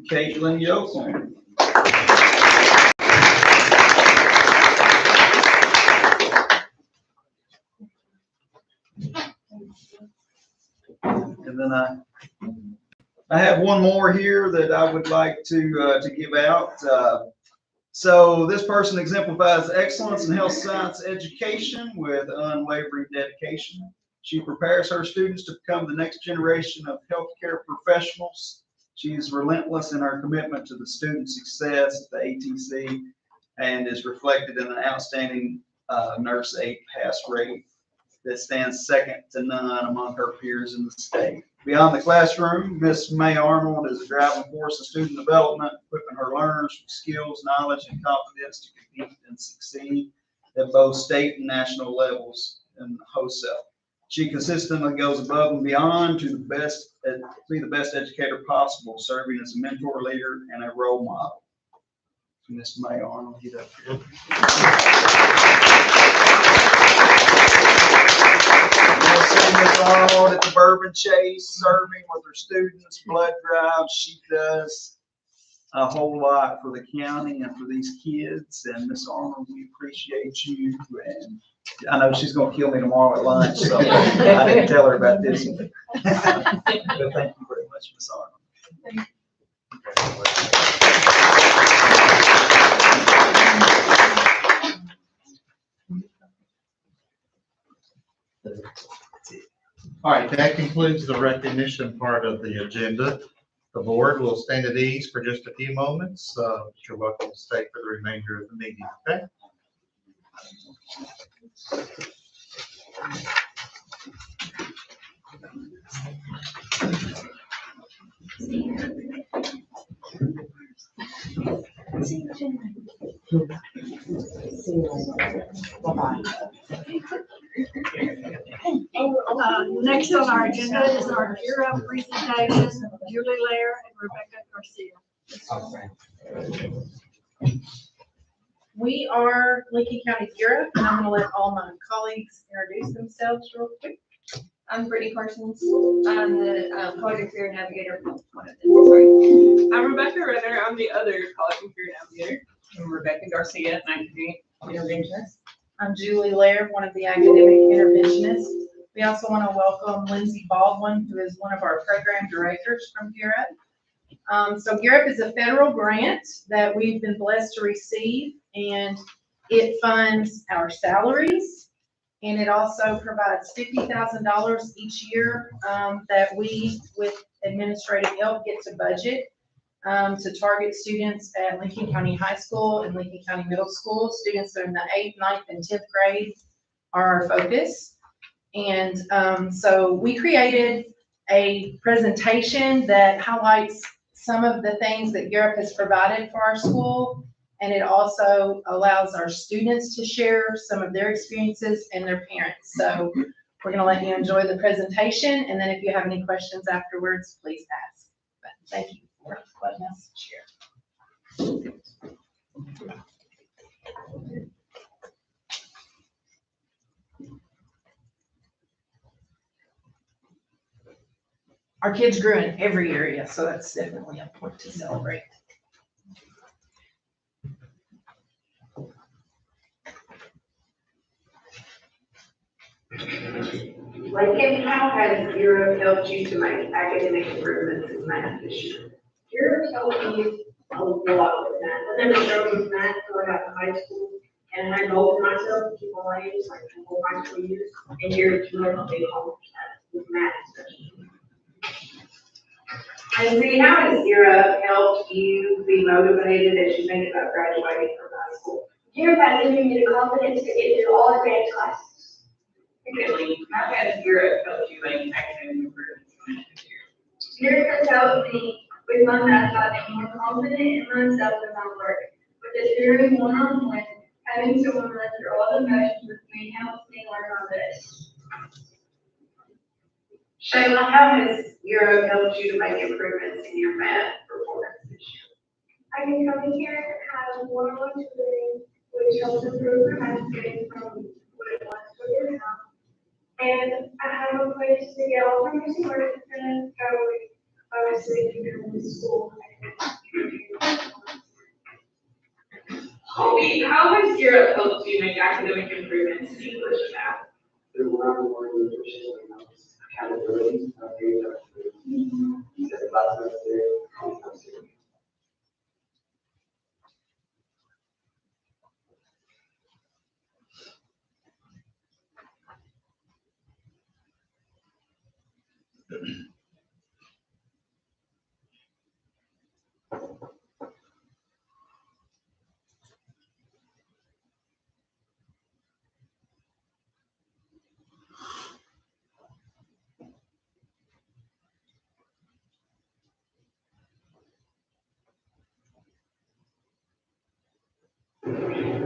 Caitlin Yoakum. And then I have one more here that I would like to give out. So this person exemplifies excellence in health science education with unwavering dedication. She prepares her students to become the next generation of healthcare professionals. She is relentless in her commitment to the student success at the ATC and is reflected in an outstanding nurse aide pass rate that stands second to none among her peers in the state. Beyond the classroom, Miss May Arnold is a driving force of student development, equipping her learners with skills, knowledge, and confidence to compete and succeed at both state and national levels in wholesale. She consistently goes above and beyond to be the best educator possible, serving as a mentor, leader, and a role model. Miss May Arnold, get up here. Miss Arnold at the Bourbon Chase, serving with her students, blood drives. She does a whole lot for the county and for these kids. And Miss Arnold, we appreciate you. And I know she's going to kill me tomorrow at lunch, so I didn't tell her about this. But thank you very much, Miss Arnold. All right, that concludes the recognition part of the agenda. The board will stand at ease for just a few moments. You're welcome to stay for the remainder of the meeting, okay? Next on our agenda is our Gear Up presentation, Julie Lair and Rebecca Garcia. We are Lincoln County Gear Up, and I'm going to let all my colleagues introduce themselves real quick. I'm Brittany Parsons. I'm the college and career navigator. One of them. Sorry. I'm Rebecca Renner. I'm the other college and career navigator. I'm Rebecca Garcia, academic interventionist. I'm Julie Lair, one of the academic interventionists. We also want to welcome Lindsay Baldwin, who is one of our program directors from Gear Up. So Gear Up is a federal grant that we've been blessed to receive, and it funds our salaries, and it also provides $50,000 each year that we, with administrative help, get to budget to target students at Lincoln County High School and Lincoln County Middle School. Students that are in the 8th, 9th, and 10th grade are our focus. And so we created a presentation that highlights some of the things that Gear Up has provided for our school, and it also allows our students to share some of their experiences and their parents. So we're going to let you enjoy the presentation, and then if you have any questions afterwards, please ask. But thank you for letting us share. Our kids grew in every area, so that's definitely a point to celebrate. Lincoln, how has Gear Up helped you to make academic improvements in math this year? Gear Up helped me a lot with math. I never struggled with math until I got to high school, and I goaled myself to keep on my A's like the whole high school years. And Gear Up's really helped me accomplish that with math especially. And see, how has Gear Up helped you be motivated as you think about graduating from high school? Gear Up has given me the confidence to get through all advanced classes. Secondly, how has Gear Up helped you make academic improvements this year? Gear Up has helped me with my math by being more confident in myself and my work. With the theory one-on-one, having someone run through all the motions with me helps me learn my best. Shayla, how has Gear Up helped you to make improvements in your math performance this year? I can come in here and have one-on-one tutoring, which helps improve my math grade from what it was to what it is now. And I have a place to get all my missing work and go obviously to go to school. Gear Up helps you make academic improvements in English and math? Through one-on-one nutrition and accountability, set classes there.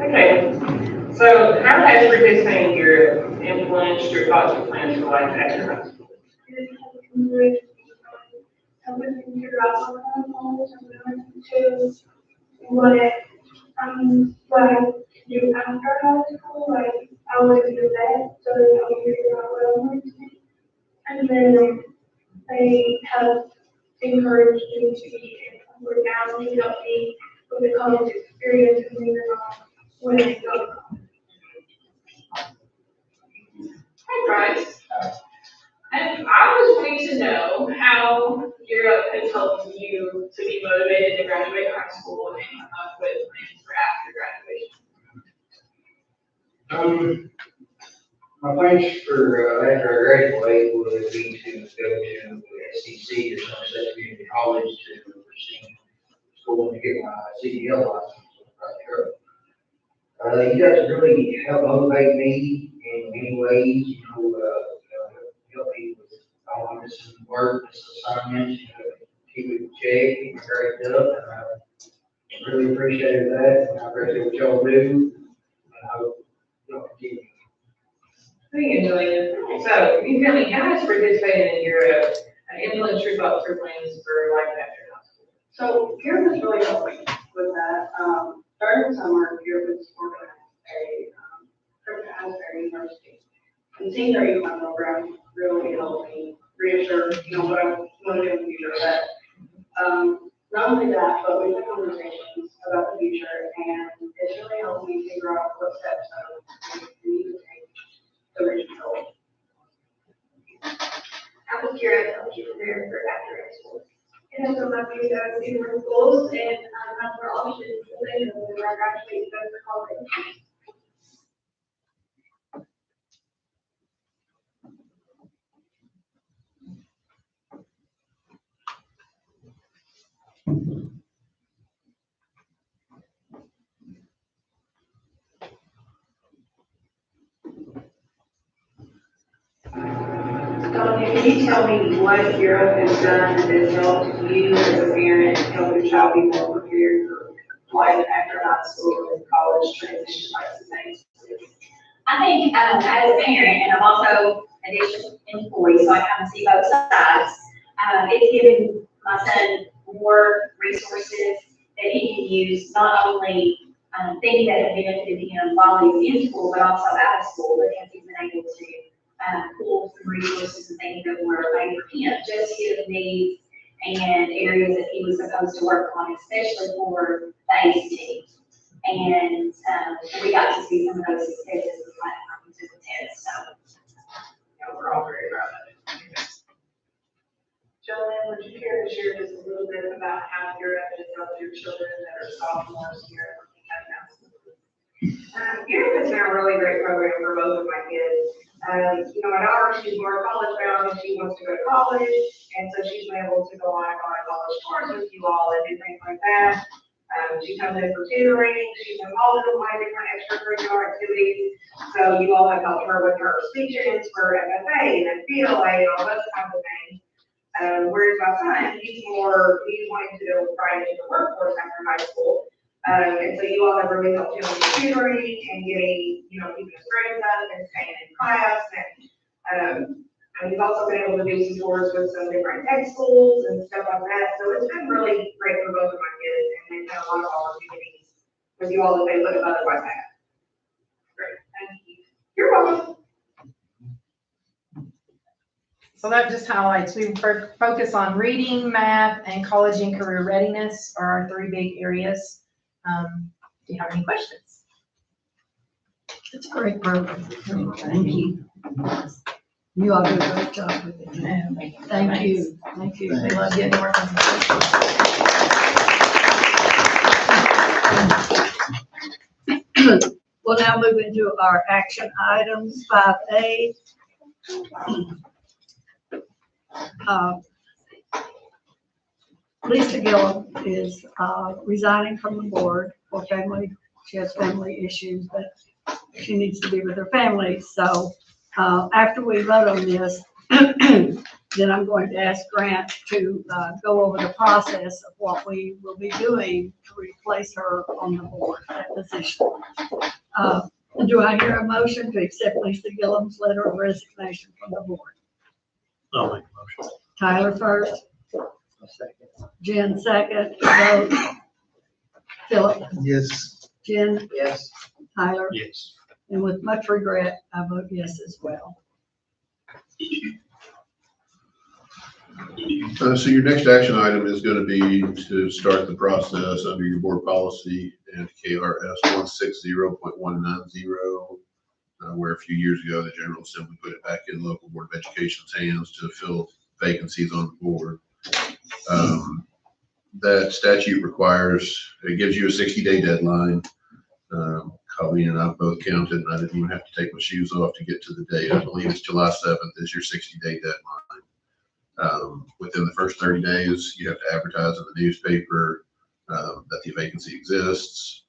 Okay, so how has participating in Gear Up influenced your thoughts and plans for life after high school? Helping me figure out what I'm going to what what I do after high school, like I want to do that, so they help me figure out what I want to do. And then they have encouraged me to be in work now to help me with the college experience and moving on when I go to college. Hi, Bryce. And I was wanting to know how Gear Up has helped you to be motivated to graduate high school and come up with plans for after graduation. My plans for, after I graduate would be to go to SEC or some such community college to pursue school and get my CDL license. You guys really help motivate me in many ways, help me with all of this work, this assignments, keep it in check, keep me graded up, and I really appreciate that, and I appreciate what y'all do, and I hope y'all continue. Thank you, Julian. So, you tell me, how has participating in Gear Up influenced your thoughts or plans for life after high school? So Gear Up has really helped me with that. During the summer, Gear Up has organized a trip to Asbury University. And seeing their econ program really helped me reassure, what I want to do in the future. That not only that, but we've had conversations about the future, and it's really helped me figure out what steps I need to take to reach my goal. How was Gear Up help you prepare for after high school? It has allowed me to go to more schools and have more options when I graduate and go to college. Donna, can you tell me what Gear Up has done that has helped you as a parent, help your child be more prepared for life after high school and college transition types of things? I think as a parent, and I'm also a district employee, so I kind of see both sides, it's given my son more resources that he can use, not only things that have benefited him while he's in school, but also out of school, because he's been able to pull some resources and things that were made for him, just his needs and areas that he was supposed to work on, especially for the ACT. And we got to see some of those successes with my to the test, so. We're all very proud of it. Jolene, would you care to share just a little bit about how Gear Up has helped your children that are sophomores here in County? Gear Up has been a really great program for both of my kids. My daughter, she's more college bound and she wants to go to college, and so she's been able to go on college tours with you all and do things like that. She comes in for tutoring, she's involved in my different extracurricular activities, so you all have helped her with her speech transfer, FFA, and FBLA, and all those kinds of things. Whereas my son, he's wanting to go right into the workforce after high school. And so you all have really helped him with tutoring and getting, keeping his grades up and staying in class. And we've also been able to do some tours with some different tech schools and stuff like that. So it's been really great for both of my kids, and they've had a lot of opportunities with you all that they would have otherwise had. Great, thank you. You're welcome. So that just highlights, we focus on reading, math, and college and career readiness are our three big areas. Do you have any questions? It's a great program. Thank you. You all do a great job with it. Thank you. Thank you. We love getting work on We'll now move into our action items, 5A. Lisa Gillum is resigning from the board for family, she has family issues, but she needs to be with her family. So after we vote on this, then I'm going to ask Grant to go over the process of what we will be doing to replace her on the board, that position. Do I hear a motion to accept Lisa Gillum's letter of resignation from the board? I'll make a motion. Tyler first. Jen second. Vote. Philip. Yes. Jen. Yes. Tyler. Yes. And with much regret, I vote yes as well. So your next action item is going to be to start the process under your board policy and KRS 160.190, where a few years ago, the General Assembly put it back in local Board of Education's hands to fill vacancies on the board. That statute requires, it gives you a 60-day deadline. Colleen and I both counted, and I didn't even have to take my shoes off to get to the date. I believe it's July 7th is your 60-day deadline. Within the first 30 days, you have to advertise in the newspaper that the vacancy exists.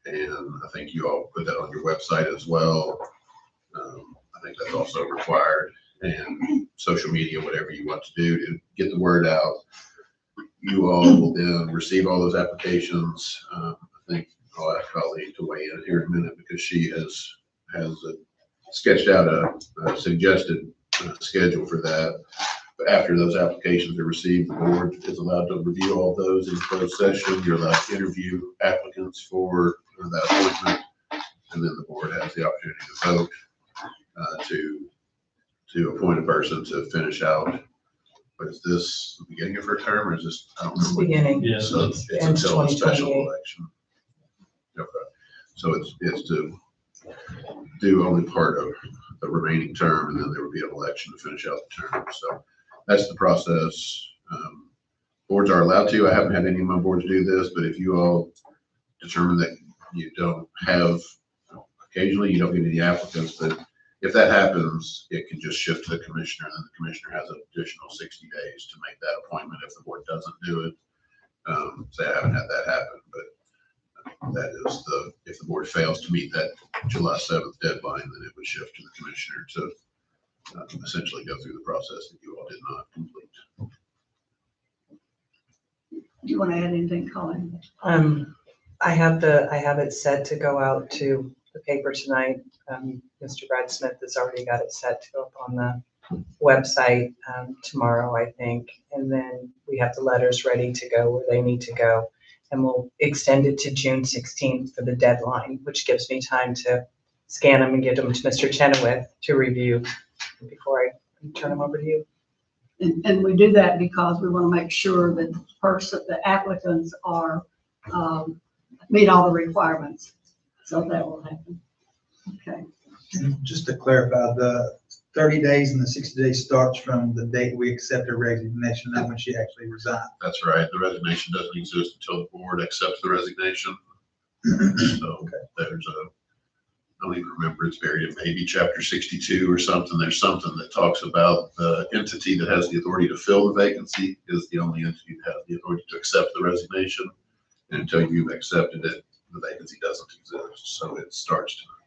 And I think you all put that on your website as well. I think that's also required. And social media, whatever you want to do to get the word out. You all will then receive all those applications. I think I'll ask Colleen to weigh in here in a minute because she has sketched out a suggested schedule for that. But after those applications are received, the board is allowed to review all those in closed session. You're allowed to interview applicants for that appointment. And then the board has the opportunity to vote to appoint a person to finish out. But is this the beginning of her term or is this? I don't know. beginning. Yeah. So it's Ends until a special 2028. election. Okay. So it's to do only part of the remaining term and then there will be an election to finish out the term. So that's the process. Boards are allowed to. I haven't had any of my boards do this, but if you all determine that you don't have, occasionally you don't get any applicants, but if that happens, it can just shift to the commissioner and then the commissioner has an additional 60 days to make that appointment if the board doesn't do it. So I haven't had that happen, but that is if the board fails to meet that July 7th deadline, then it would shift to the commissioner to essentially go through the process that you all did not complete. Do you want to add anything, Colin? I have it set to go out to the paper tonight. Mr. Brad Smith has already got it set to go up on the website tomorrow, I think. And then we have the letters ready to go where they need to go. And we'll extend it to June 16th for the deadline, which gives me time to scan them and get them to Mr. Chenoweth to review before I turn them over to you. And we do that because we want to make sure that the applicants are, meet all the requirements. So that will happen. Okay. Just to clarify, the 30 days and the 60 days starts from the date we accept her resignation, not when she actually resigns. That's right. The resignation doesn't exist until the board accepts the resignation. So there's I don't even remember, it's buried in maybe chapter 62 or something. There's something that talks about the entity that has the authority to fill the vacancy is the only entity that has the authority to accept the resignation. And until you've accepted it, the vacancy doesn't exist. So it starts tonight.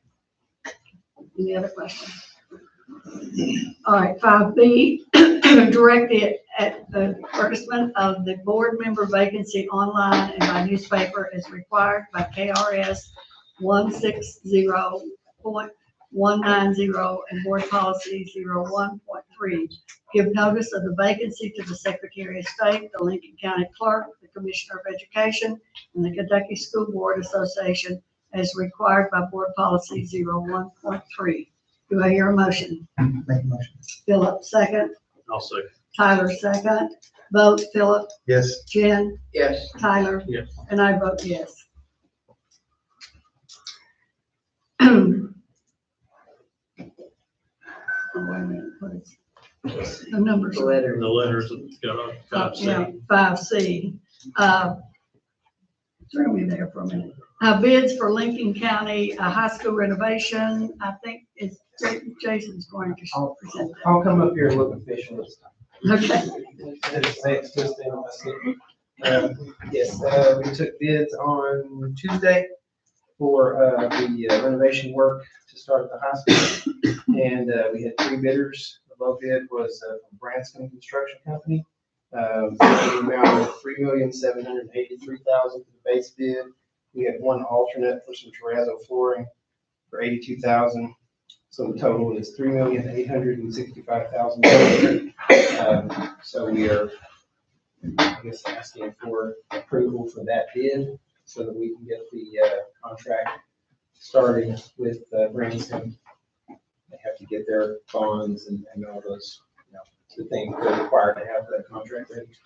Any other questions? All right, 5B, direct the advertisement of the board member vacancy online and by newspaper as required by KRS 160.190 and board policy 01.3. Give notice of the vacancy to the Secretary of State, the Lincoln County Clerk, the Commissioner of Education, and the Kentucky School Board Association as required by board policy 01.3. Do I hear a motion? Make a motion. Philip, second. I'll second. Tyler, second. Vote, Philip. Yes. Jen. Yes. Tyler. Yes. And I vote yes. wait a minute, what is, the numbers. The letters got Yeah, 5C. Threw me there for a minute. Bids for Lincoln County High School renovation, I think it's Jason's going to present that. I'll come up here and look official this time. Okay. Yes, we took bids on Tuesday for the renovation work to start at the high school. And we had 3 bidders. The low bid was from Branscombe Construction Company. The amount of $3,783,000 for the base bid. We had 1 alternate for some terrazzo flooring for $82,000. So the total is $3,865,000. So we are, I guess, asking for approval for that bid so that we can get the contract started with Branscombe. They have to get their bonds and all those, the things that are required to have that contract ready.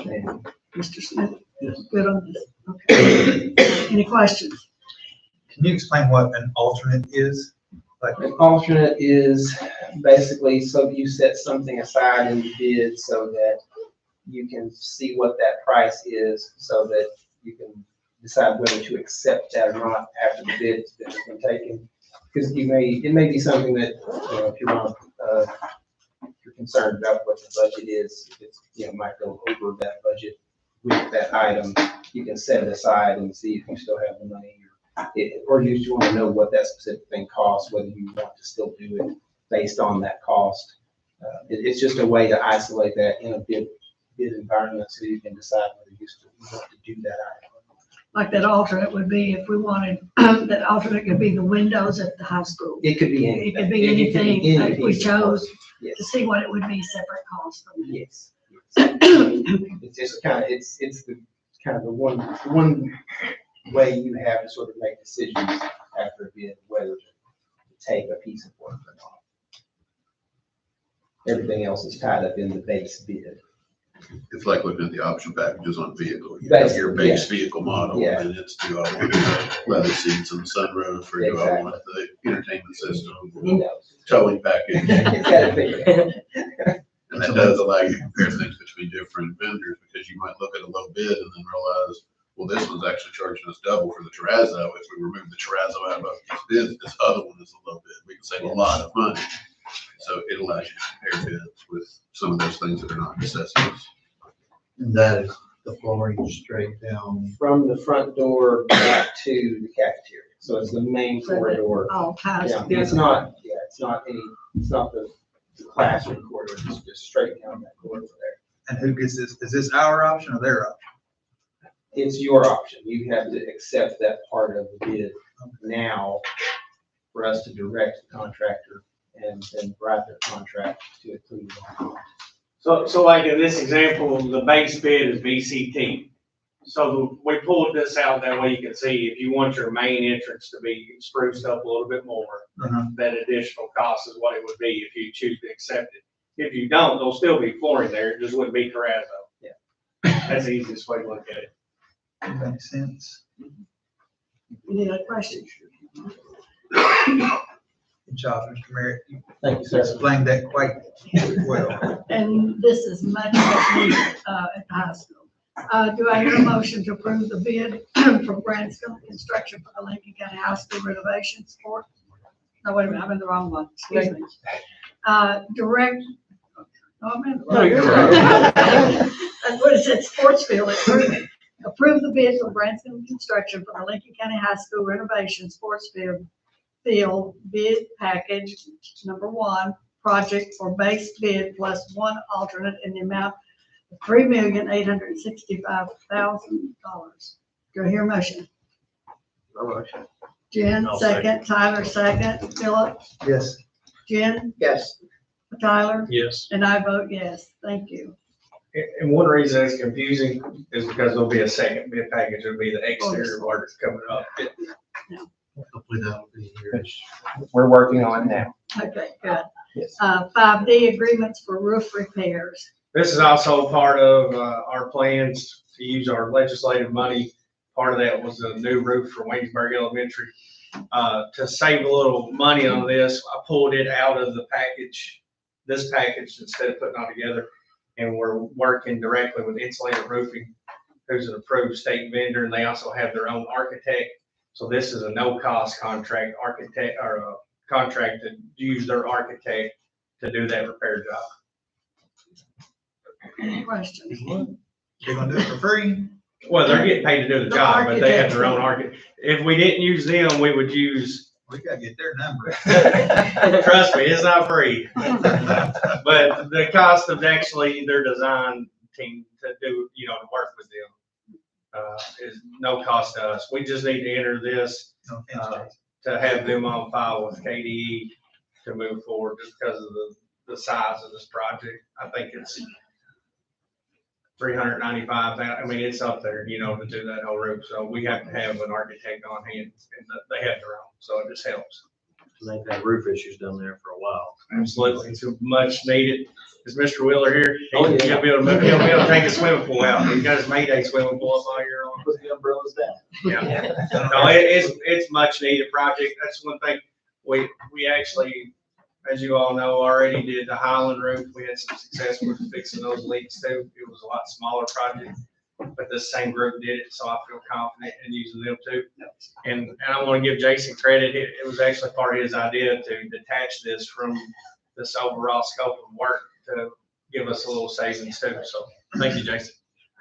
And Mr. Smith, good on this. Okay. Any questions? Can you explain what an alternate is? Like an alternate is basically so you set something aside in the bid so that you can see what that price is so that you can decide whether to accept that or not after the bid has been taken. Because it may be something that, if you're not, you're concerned about what the budget is, if it's, might go over that budget with that item, you can set it aside and see if you still have the money. Or you just want to know what that specific thing costs, whether you want to still do it based on that cost. It's just a way to isolate that in a bid environment so you can decide whether you still want to do that item. Like that alternate would be if we wanted, that alternate could be the windows at the high school. It could be anything. It could be anything if we chose Yes. to see what it would be separate costs from that. Yes. It's just kind of, it's the kind of the one way you have to sort of make decisions after a bid, whether to take a piece of work or not. Everything else is tied up in the base bid. It's like looking at the option packages on vehicle. You have your base vehicle model, Yeah. and it's do I want the leather seats and the sunroof, or do I want the entertainment system, He knows. towing package? He's got it figured. And that does allow you to compare things between different vendors, because you might look at a low bid and then realize, well, this one's actually charging us double for the terrazzo. If we remove the terrazzo out of these bids, this other one is a low bid. We can save a lot of money. So it allows you to compare bids with some of those things that are not necessities. And that is the flooring straight down. From the front door back to the cafeteria. So it's the main corridor. All ties Yeah, together. it's not the classroom corridor, it's just straight down that corridor there. And who gets this? Is this our option or their option? It's your option. You have to accept that part of the bid now for us to direct the contractor and write their contract to include it. So like in this example, the base bid is VCT. So we pulled this out that way you can see if you want your main entrance to be spruced up a little bit more, that additional cost is what it would be if you choose to accept it. If you don't, there'll still be flooring there, it just wouldn't be terrazzo. Yeah. That's the easiest way to look at it. That makes sense. Any other questions? Good job, Mr. Merritt. Thank you, sir. Explained that quite well. And this is much needed at the high school. Do I hear a motion to approve the bid from Branscombe Construction for the Lincoln County High School renovation support? No, wait a minute, I'm in the wrong one, excuse me. Direct. Oh, I'm in the wrong. No, you're right. That's what it said, sports field improvement. Approve the bid from Branscombe Construction for the Lincoln County High School renovation sports field bid package number 1, project for base bid plus 1 alternate in the amount of $3,865,000. Do I hear a motion? Motion. Jen, I'll second. Tyler, second. Philip? Yes. Jen? Yes. Tyler? Yes. And I vote yes. Thank you. And one reason it's confusing is because there'll be a second bid package, it'll be the exterior work that's coming up. Hopefully that'll be here. We're working on it now. Okay, good. Yes. 5D agreements for roof repairs. This is also part of our plans to use our legislative money. Part of that was a new roof for Waynesburg Elementary. to save a little money on this, I pulled it out of the package, this package, instead of putting it all together. And we're working directly with Insulated Roofing, who's an approved state vendor, and they also have their own architect. So this is a no-cost contract architect, or a contract to use their architect to do that repair job. Any questions? They're gonna do it for free. Well, they're getting paid to do the The job, but they have their own architect. architect. If we didn't use them, we would use, We gotta get their number. trust me, it's not free. But the cost of actually their design team to do, to work with them, is no cost to us. We just need to enter this, to have them on file with KDE to move forward, just because of the size of this project. I think it's 395, I mean, it's up there, to do that whole roof. So we have to have an architect on hand, and they have their own, so it just helps. They've had roof issues down there for a while. Absolutely, it's much needed. Is Mr. Wheeler here? Oh, yeah. He'll be able to take a swimming pool out. He's got his Mayday swimming pool up all year long. Put the umbrellas down. Yeah. No, it's much needed project. That's one thing we actually, as you all know, already did the Highland roof. We had some success with fixing those leaks too. It was a lot smaller project, but this same group did it, so I feel confident in using them too. And I want to give Jason credit. It was actually part of his idea to detach this from this overall scope of work to give us a little savings too. So thank you, Jason.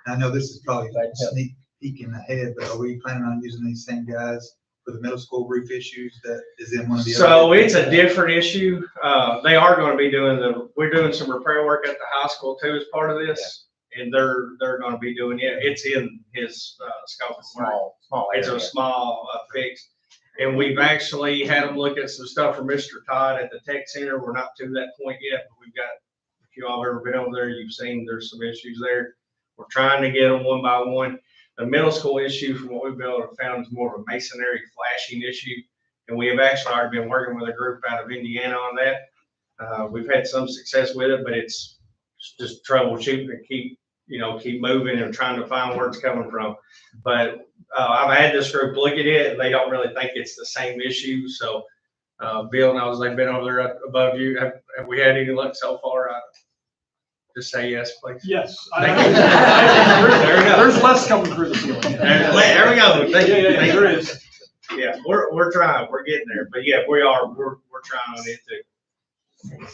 I know this is probably sneak peeking ahead, but are we planning on using these same guys for the middle school roof issues that is in one of the other? So it's a different issue. They are going to be we're doing some repair work at the high school too as part of this. And they're going to be doing it. It's in his scope of work. It's a small fix. And we've actually had them look at some stuff for Mr. Todd at the tech center. We're not to that point yet, but we've got, if you all have ever been over there, you've seen there's some issues there. We're trying to get them one by one. The middle school issue, from what we've been able to found, is more of a masonry flashing issue. And we have actually already been working with a group out of Indiana on that. We've had some success with it, but it's just troubleshooting and keep moving and trying to find where it's coming from. But I've had this group look at it, and they don't really think it's the same issue. So Bill knows they've been over there above you. Have we had any luck so far? Just say yes, please. Yes. There we go. There's less coming through the ceiling. There we go. Yeah, there is. Yeah, we're trying. We're getting there. But yeah, we are. We're trying on it too.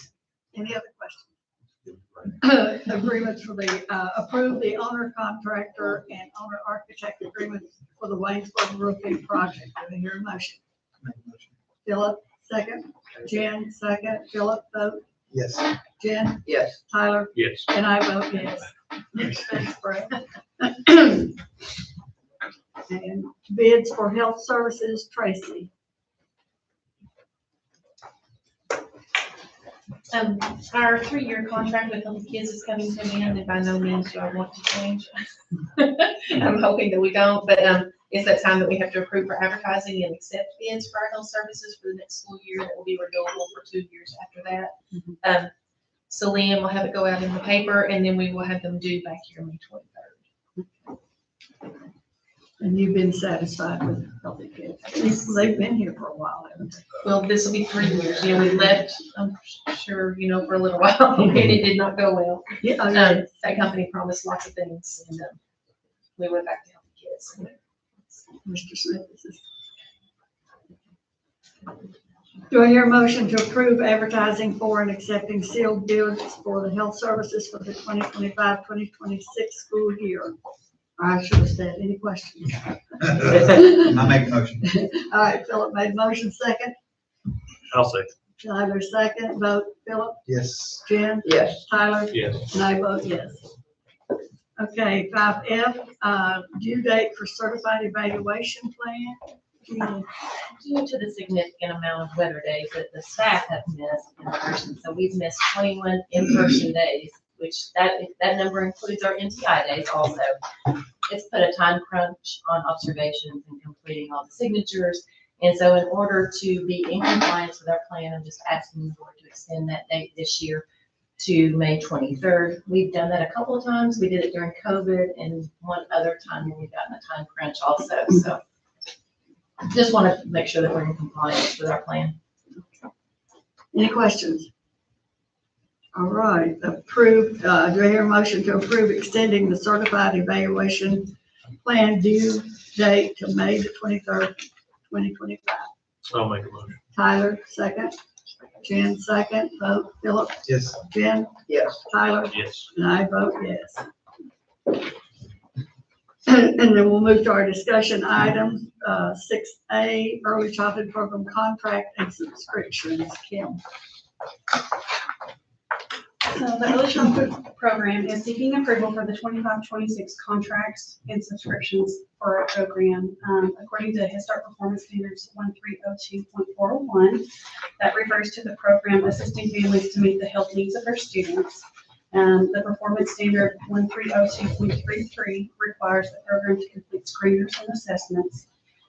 Any other questions? Agreements for approve the owner contractor and owner architect agreements for the Waynesburg roofing project. Do I hear a motion? Philip, second. Jen, second. Philip, vote. Yes. Jen? Yes. Tyler? Yes. And I vote yes. Thanks, Brett. And bids for health services, Tracy. Our 3-year contract with Healthy Kids is coming to an end, and by no means do I want to change. I'm hoping that we don't, but it's that time that we have to approve for advertising and accept bids for our health services for the next school year. That will be renewable for 2 years after that. So Liam will have it go out in the paper, and then we will have them due back here May 23rd. And you've been satisfied with Healthy Kids? They've been here for a while, haven't they? Well, this will be 3 years. Yeah, we left, I'm sure, for a little while, and it did not go well. Yeah, that company promised lots of things, and we went back to Healthy Kids. Mr. Smith, do I hear a motion to approve advertising for and accepting sealed bids for the health services for the 2025-2026 school year? I should have said, any questions? I make a motion. All right, Philip made motion, second. I'll say. Tyler, second. Vote, Philip? Yes. Jen? Yes. Tyler? Yes. And I vote yes. Okay, 5F, due date for certified evaluation plan. Due to the significant amount of weather days that the staff have missed in person, so we've missed 21 in-person days, which that number includes our NTI days also. It's put a time crunch on observations and completing all the signatures. And so in order to be in compliance with our plan, I'm just asking the board to extend that date this year to May 23rd. We've done that a couple of times. We did it during COVID and one other time when we've gotten a time crunch also. So just want to make sure that we're in compliance with our plan. Any questions? All right, approved, do I hear a motion to approve extending the certified evaluation plan due date to May the 23rd, 2025? I'll make a motion. Tyler, second. Jen, second. Vote, Philip. Yes. Jen? Yes. Tyler? Yes. And I vote yes. And then we'll move to our discussion items, 6A, early childhood program contract and subscriptions. Kim? So the early childhood program is seeking approval for the 25-26 contracts and subscriptions for our program. According to Head Start Performance Standards 1302.401, that refers to the program assisting families to meet the health needs of their students. The Performance Standard 1302.33 requires the program to complete screeners and assessments.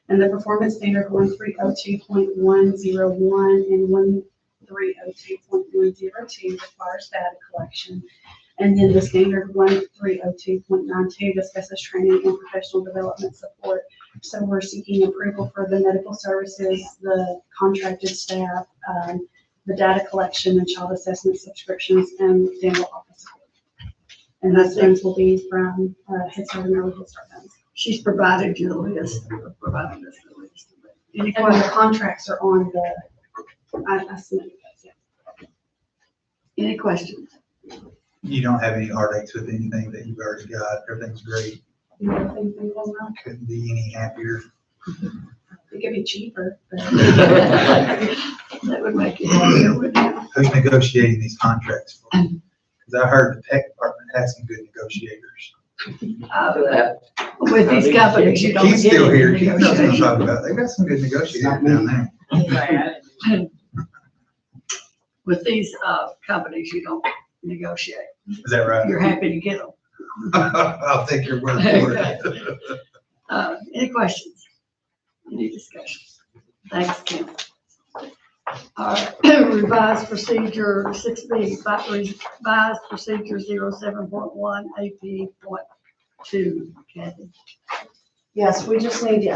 And the Performance Standard 1302.101 and 1302.102 requires data collection. And then the standard 1302.92 discusses training and professional development support. So we're seeking approval for the medical services, the contracted staff, the data collection and child assessment subscriptions, and dental office support. And those funds will be from Head Start and Early Head Start funds. She's provided you the list, provided us the list. Any And when the questions? contracts are on the, I submitted those, yeah. Any questions? You don't have any heartaches with anything that you've already got. Everything's great. You know, things been going well. Couldn't be any happier. It could be cheaper, but. That would make you happier, wouldn't it? Who's negotiating these contracts for? Because I heard the tech department has some good negotiators. With these companies, you don't Keith's get still any here. Keith knows what I'm negotiation. talking about. They've got some good negotiators down there. With these companies, you don't negotiate. Is that right? You're happy to get them. I'll take your word for it. Any questions? Any discussion? Thanks, Kim. All right, revised procedure 6B, revised procedure 07.1 AP.2. Kathy? Yes, we just need to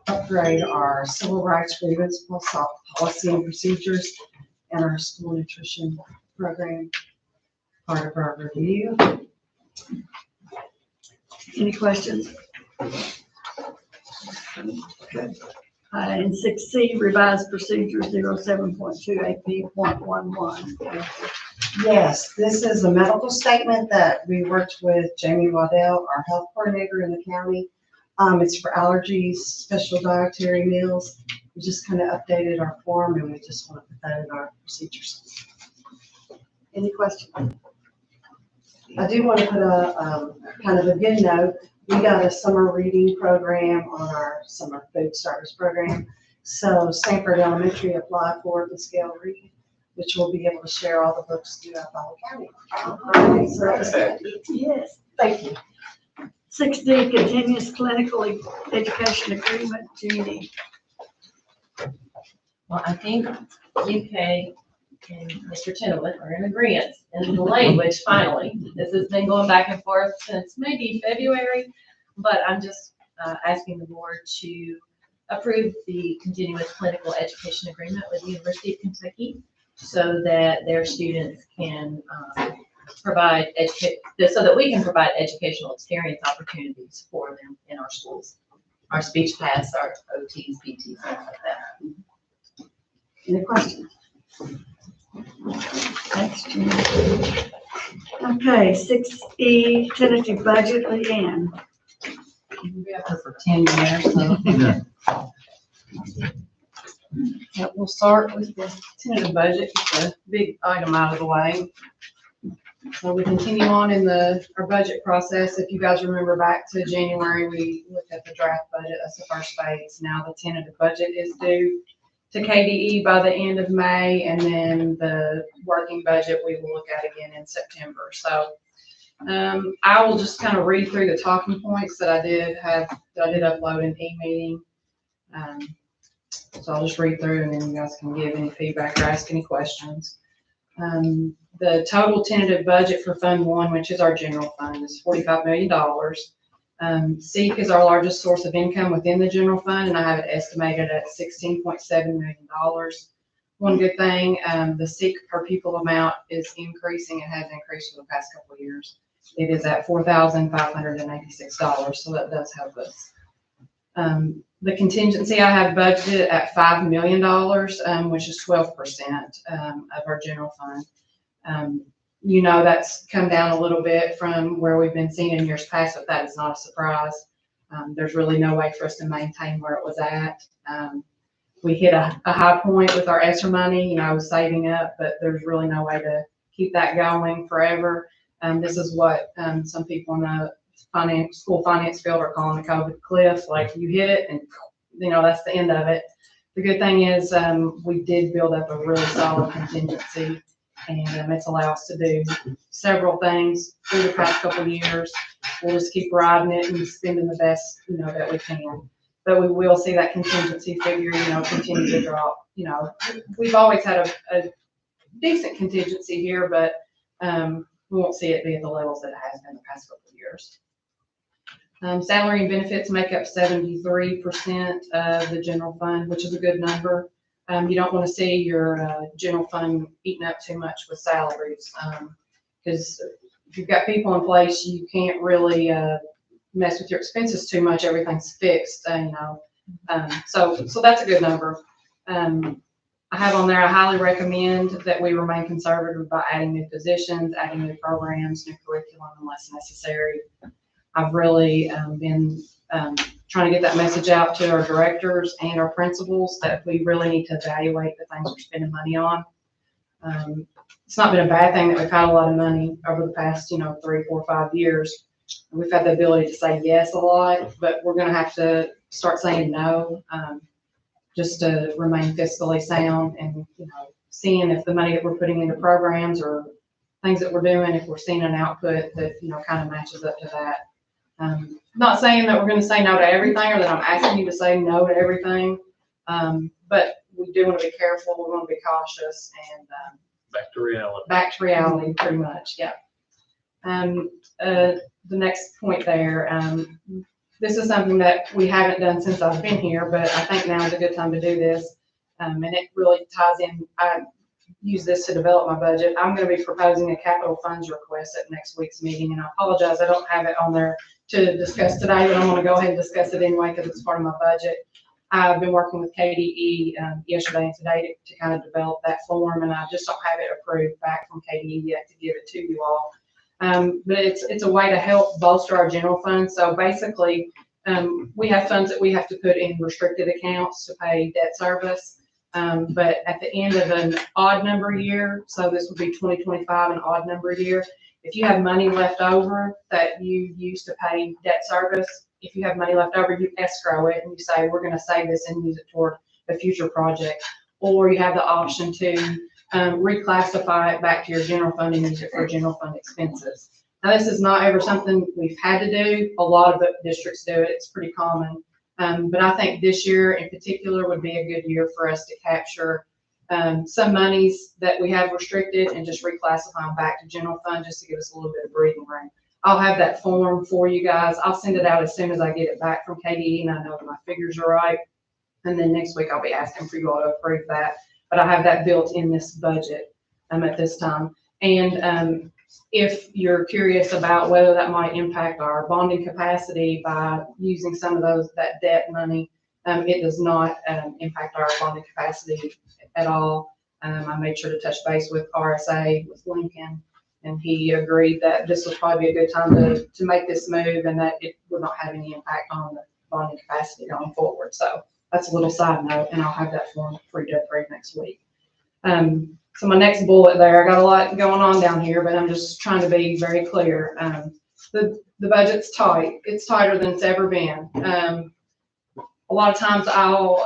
upgrade our civil rights grievance policy and procedures and our school nutrition program, part of our review. Any questions? Okay. And 6C, revised procedure 07.2 AP.11. Yes, this is a medical statement that we worked with Jamie Waddell, our health coordinator in the county. It's for allergies, special dietary meals. We just kind of updated our form and we just want to put that in our procedures. Any questions? I do want to put a kind of a good note. We got a summer reading program on our summer food starters program. So Sanford Elementary applied for the scale read, which will be able to share all the books throughout the whole county. All right, so that's good. Yes, Thank you. 6D, continuous clinical education agreement, Jeannie. Well, I think UK and Mr. Chenoweth are in agreement in the language finally. This has been going back and forth since maybe February, but I'm just asking the board to approve the continuous clinical education agreement with the University of Kentucky so that their students can provide so that we can provide educational experience opportunities for them in our schools. Our speech paths, our OTs, PTs, things like that. Any questions? Thanks, Jeannie. Okay, 6E, tentative budget, Leanne. We have her for 10 years, so. Yeah, we'll start with the tentative budget, get the big item out of the way. So we continue on in our budget process. If you guys remember back to January, we looked at the draft budget. That's the first phase. Now the tentative budget is due to KDE by the end of May, and then the working budget we will look at again in September. So I will just kind of read through the talking points that I did upload in e-meeting. So I'll just read through and then you guys can give any feedback or ask any questions. The total tentative budget for Fund 1, which is our general fund, is $45 million. SEEK is our largest source of income within the general fund, and I have it estimated at $16.7 million. One good thing, the SEEK per pupil amount is increasing. It has increased for the past couple of years. It is at $4,586, so that does help us. The contingency I have budgeted at $5 million, which is 12% of our general fund. You know, that's come down a little bit from where we've been seeing in years past, but that is not a surprise. There's really no way for us to maintain where it was at. We hit a high point with our ESSER money. You know, I was saving up, but there's really no way to keep that going forever. This is what some people in the school finance field are calling the COVID cliff. Like, you hit it and, you know, that's the end of it. The good thing is we did build up a really solid contingency, and it's allowed us to do several things through the past couple of years. We'll just keep riding it and spending the best, you know, that we can. But we will see that contingency figure, you know, continue to drop. You know, we've always had a decent contingency here, but we won't see it be at the levels that it has been the past couple of years. Salary and benefits make up 73% of the general fund, which is a good number. You don't want to see your general fund eaten up too much with salaries, because if you've got people in place, you can't really mess with your expenses too much. Everything's fixed, you know. So that's a good number. I have on there, I highly recommend that we remain conservative by adding new positions, adding new programs, new curriculum unless necessary. I've really been trying to get that message out to our directors and our principals that we really need to evaluate the things we're spending money on. It's not been a bad thing that we've had a lot of money over the past, you know, 3, 4, 5 years. We've had the ability to say yes a lot, but we're going to have to start saying no, just to remain fiscally sound and, you know, seeing if the money that we're putting into programs or things that we're doing, if we're seeing an output that, you know, kind of matches up to that. Not saying that we're going to say no to everything or that I'm asking you to say no to everything, but we do want to be careful. We want to be cautious and back to reality. Back to reality, pretty much, yeah. The next point there, this is something that we haven't done since I've been here, but I think now is a good time to do this, and it really ties in. I use this to develop my budget. I'm going to be proposing a capital funds request at next week's meeting, and I apologize I don't have it on there to discuss today, but I'm going to go ahead and discuss it anyway because it's part of my budget. I've been working with KDE yesterday and today to kind of develop that form, and I just don't have it approved back from KDE yet to give it to you all. But it's a way to help bolster our general fund. So basically, we have funds that we have to put in restricted accounts to pay debt service. But at the end of an odd number year, so this would be 2025, an odd number year, if you have money left over that you use to pay debt service, if you have money left over, you escrow it and you say, we're going to save this and use it toward a future project. Or you have the option to reclassify it back to your general fund and use it for general fund expenses. Now, this is not ever something we've had to do. A lot of the districts do it. It's pretty common. But I think this year in particular would be a good year for us to capture some monies that we have restricted and just reclassify them back to general fund just to give us a little bit of breathing room. I'll have that form for you guys. I'll send it out as soon as I get it back from KDE and I know that my figures are right. And then next week I'll be asking for you all to approve that. But I have that built in this budget at this time. And if you're curious about whether that might impact our bonding capacity by using some of that debt money, it does not impact our bonding capacity at all. I made sure to touch base with RSA, with Lincoln, and he agreed that this would probably be a good time to make this move and that it would not have any impact on the bonding capacity going forward. So that's a little side note, and I'll have that form for you to approve next week. So my next bullet there, I got a lot going on down here, but I'm just trying to be very clear. The budget's tight. It's tighter than it's ever been. A lot of times I'll,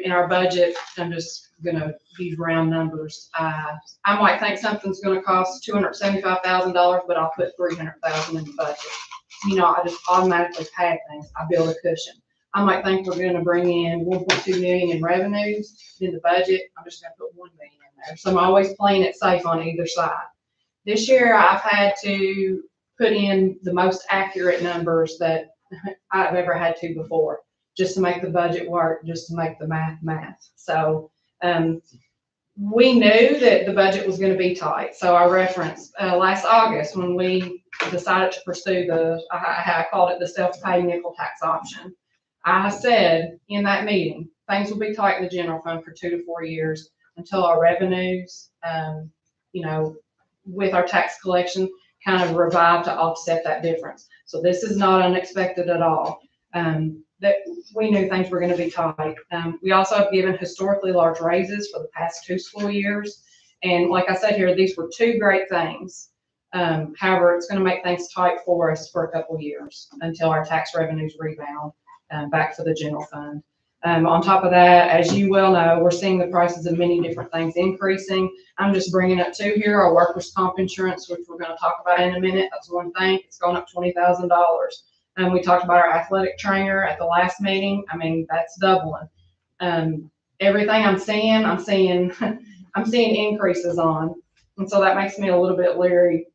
in our budget, I'm just going to use round numbers. I might think something's going to cost $275,000, but I'll put $300,000 in the budget. You know, I just automatically pad things. I build a cushion. I might think we're going to bring in 1.2 million in revenues in the budget. I'm just going to put 1 million in there. So I'm always playing it safe on either side. This year I've had to put in the most accurate numbers that I've ever had to before, just to make the budget work, just to make the math. So, we knew that the budget was gonna be tight. So I referenced, last August when we decided to pursue I called it the self-pay nickel tax option. I said in that meeting, things will be tight in the general fund for 2 to 4 years until our revenues, with our tax collection kind of revive to offset that difference. So this is not unexpected at all. That we knew things were going to be tight. We also have given historically large raises for the past 2 school years. And like I said here, these were 2 great things. However, it's going to make things tight for us for a couple years until our tax revenues rebound back for the general fund. On top of that, as you well know, we're seeing the prices of many different things increasing. I'm just bringing up 2 here, our workers' comp insurance, which we're going to talk about in a minute. That's one thing. It's going up $20,000. And we talked about our athletic trainer at the last meeting. I mean, that's doubling. Everything I'm seeing I'm seeing increases on. And so that makes me a little bit leery.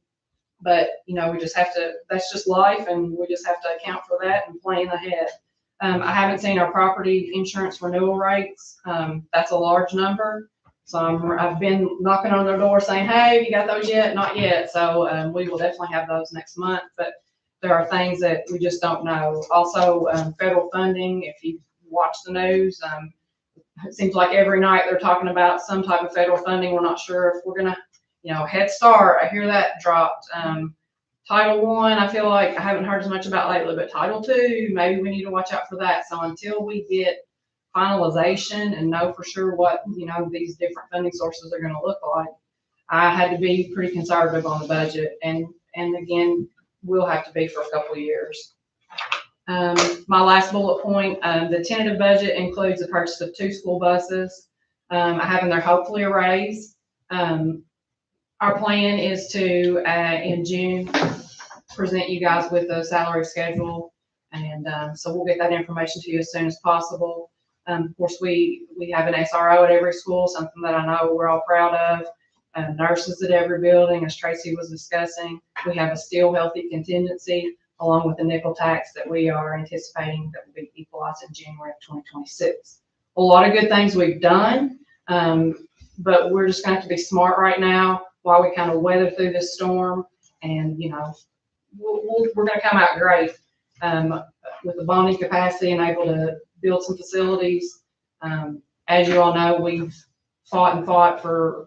But, we just have to, that's just life, and we just have to account for that and plan ahead. I haven't seen our property insurance renewal rates. That's a large number. So I've been knocking on their door saying, hey, have you got those yet? Not yet. So we will definitely have those next month. But there are things that we just don't know. Also, federal funding, if you watch the news, it seems like every night they're talking about some type of federal funding. We're not sure if we're going to, Head Start, I hear that dropped. Title I, I feel like I haven't heard as much about lately, but Title II, maybe we need to watch out for that. So until we get finalization and know for sure what, these different funding sources are going to look like, I had to be pretty conservative on the budget. And again, we'll have to be for a couple of years. My last bullet point, the tentative budget includes the purchase of 2 school buses. I have in there hopefully a raise. Our plan is to, in June, present you guys with a salary schedule. And so we'll get that information to you as soon as possible. Of course, we have an SRO at every school, something that I know we're all proud of. Nurses at every building, as Tracy was discussing. We have a still healthy contingency along with the nickel tax that we are anticipating that will be equalized in January of 2026. A lot of good things we've done, but we're just going to have to be smart right now while we kind of weather through this storm. And, we're going to come out great with the bonding capacity and able to build some facilities. As you all know, we've fought for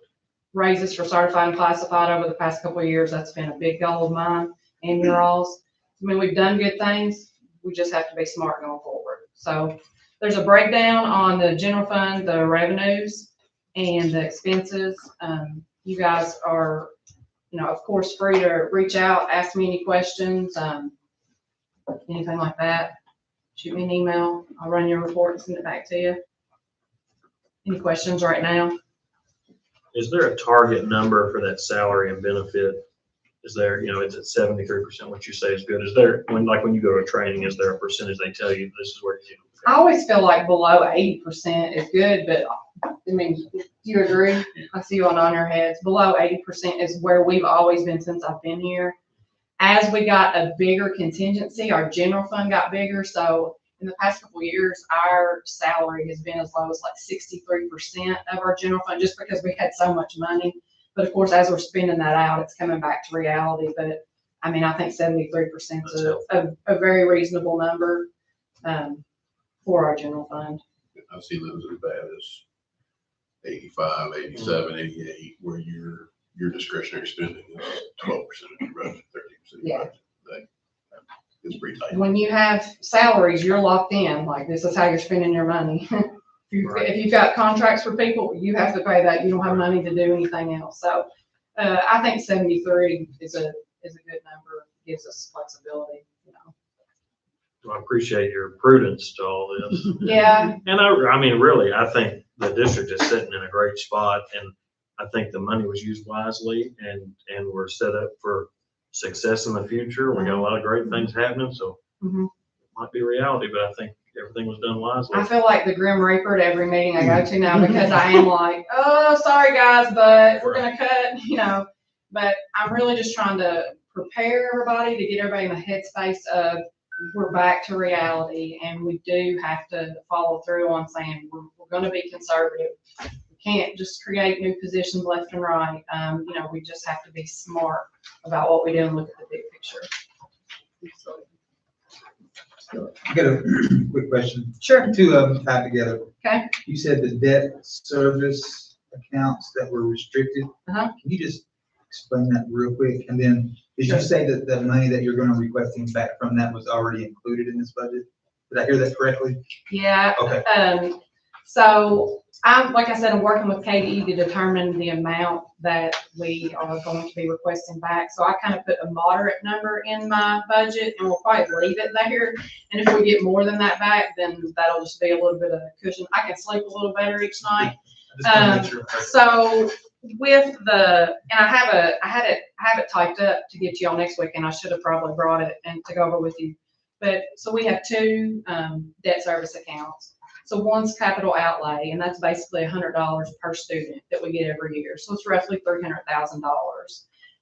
raises for certified and classified over the past couple of years. That's been a big goal of mine and your all's. I mean, we've done good things. We just have to be smart going forward. So there's a breakdown on the general fund, the revenues and the expenses. You guys are, of course, free to reach out, ask me any questions, anything like that. Shoot me an email. I'll run your report and send it back to you. Any questions right now? Is there a target number for that salary and benefit? Is there, is it 73% what you say is good? Is there, when you go to training, is there a percentage they tell you this is where you? I always feel like below 80% is good, but I mean, do you agree? I see you all on your heads. Below 80% is where we've always been since I've been here. As we got a bigger contingency, our general fund got bigger. So in the past couple of years, our salary has been as low as like 63% of our general fund, just because we had so much money. But of course, as we're spending that out, it's coming back to reality. But I mean, I think 73% is a very reasonable number for our general fund. I've seen those as bad as 85, 87, 88, where your discretionary spending is 12% of your budget, 30% of your budget. It's pretty tight. When you have salaries, you're locked in. Like, this is how you're spending your money. If you've got contracts for people, you have to pay that. You don't have money to do anything else. So I think 73 is a good number. Gives us flexibility. I appreciate your prudence to all this. Yeah. And I mean, really, I think the district is sitting in a great spot, and I think the money was used wisely, and we're set up for success in the future. We got a lot of great things happening, so it might be reality, but I think everything was done wisely. I feel like the Grim Reaper at every meeting I go to now, because I am like, oh, sorry guys, but we're going to cut, but I'm really just trying to prepare everybody to get everybody in the headspace of we're back to reality, and we do have to follow through on saying we're gonna be conservative. We can't just create new positions left and right. We just have to be smart about what we do and look at the big picture. I got a quick question. Sure. Two of them tied together. Okay. You said the debt service accounts that were restricted. Uh-huh. Can you just explain that real quick? And then, did you say that the money that you're gonna requesting back from that was already included in this budget? Did I hear that correctly? Yeah. Okay. So like I said, I'm working with KDE to determine the amount that we are going to be requesting back. So I kind of put a moderate number in my budget, and we'll probably leave it there. And if we get more than that back, then that'll just be a little bit of a cushion. I can sleep a little better each night. So with and I have it typed up to get you all next week, and I should have probably brought it and to go over with you. But so we have two debt service accounts. So one's capital outlay, and that's basically $100 per student that we get every year. So it's roughly $300,000.